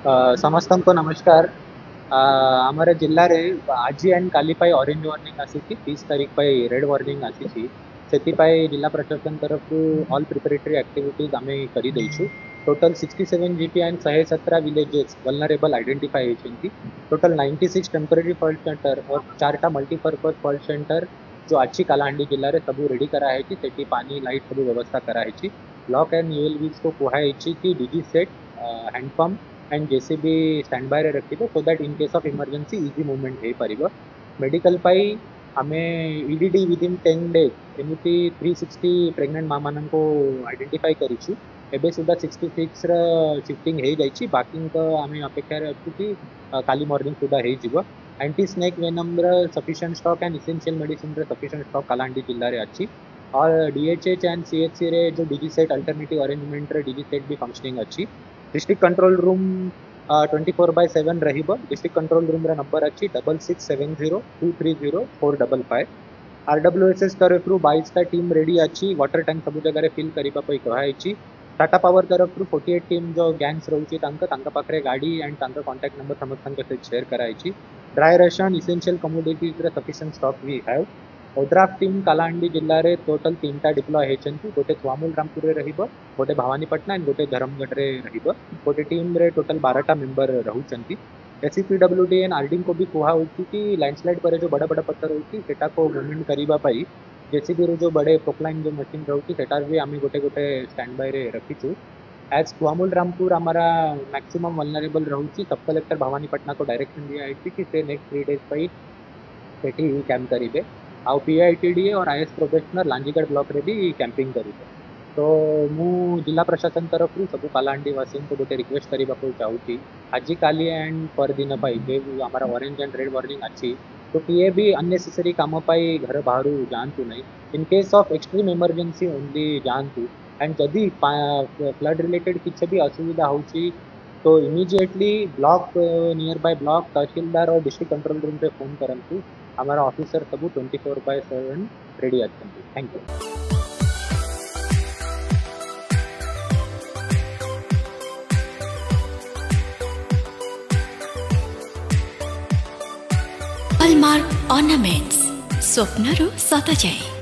समस्त को नमस्कार। आमर जिले में आज एंड काली ऑरेंज वार्निंग आसी 30 तारीख रेड वार्निंग आसी से जिला प्रशासन तरफ ऑल प्रिपरेटरी एक्टिविटीज आम कर देचु। Total 67 GP and 117 villages vulnerable identify होती। टोटल 96 टेम्पररी फॉल्ट सेंटर और 4टा मल्टीपर्पज फॉल्ट सेंटर जो आज कालाहांडी जिले में सब रेडी कराई से पानी लाइट सब व्यवस्था कराई। ब्लॉक एंड यूएलवीज को कहुई कि DG set handpump and JCB stand by रखी so that in case of emergency easy movement हो पार। मेडिकल आम ईडीडी विदिन 10 डेज एमती 360 प्रेग्नेंट माँ मान को आइडेंटिफाई करूँ। एबे सुधा 66 शिफ्टिंग हो जाइए। बाकी तो आम अपेक्षा अच्छु कि काली मॉर्निंग सुधा हो। एंटी स्नेक वेनम्र sufficient stock and essential medicine sufficient stock Kalahandi जिले में अच्छी। और डीएचएच एंड सीएचसी रे जो DG set alternative arrangement DG set भी फंक्शनिंग अच्छी। डिस्ट्रिक्ट कंट्रोल रूम 24/7 रहिबो। डिस्ट्रिक्ट कंट्रोल रूम रा नंबर अच्छी 6670230455। आरडब्ल्यूएसएस तरफ 22टा टीम रेडी अच्छी। वाटर टैंक सब जगह फिल करने कहुई। टाटा पावर तरफ 48 टीम जो गैंग्स रोचे पाखे गाड़ी एंड कॉन्टैक्ट नंबर समस्त सहित शेयर कराई। Dry ration essential commodities sufficient stock we have. ODRAF team Kalahandi जिले में टोटल 3टा डिप्लॉय होती। गोटे स्वामुल रामपुर रहिबो, गोटे भवानीपटना एंड गोटे धर्मगढ़ रे रहिबो। गोटे टीम रे टोटल 12टा मेंबर रहउचंती। एससीपीडब्ल्यूडी एंड आरडीएम को भी कहुई कि लैंडस्लाइड पर जो बड़ा बड़ा पत्थर होती सेटा को मूवमेंट करने जेसीबी रो जो बड़े प्रोक्लाइन जो मशीन रोचे सेटा भी आम गोटे गोटे स्टैंड बाय रे रखीचु। एज स्वामुल रामपुर आमरा मैक्सिमम वल्नरेबल रोचे। सब कलेक्टर भवानीपटना को डायरेक्शन दिया कि से नेक्स्ट 3 डेज सेठी कैंप करेंगे। आउ पीआईटीडी और आईएएस प्रोफेशनल लांजीगढ़ ब्लॉक रे भी कैंपिंग करेंगे। तो मु जिला प्रशासन तरफ सब कालाहांडी वासी को गोटे रिक्वेस्ट करने चाहूँगी आज काली एंड पर दिन जो आम ऑरेंज एंड रेड वार्निंग अच्छी तो किए भी अननेसेसरी काम घर बाहर जातु नहीं। In case of extreme emergency only जातु। एंड जदि फ्लड रिलेटेड किसी भी असुविधा हो तो immediately block nearby block tehsildar और डिस्ट्रिक्ट कंट्रोल रूम पे फोन करंतु। हमारा ऑफिसर सब 24/7 रेडी अच्छा। Thank you. हॉलमार्क ऑर्नामेंट्स स्वप्नरू सत जाए।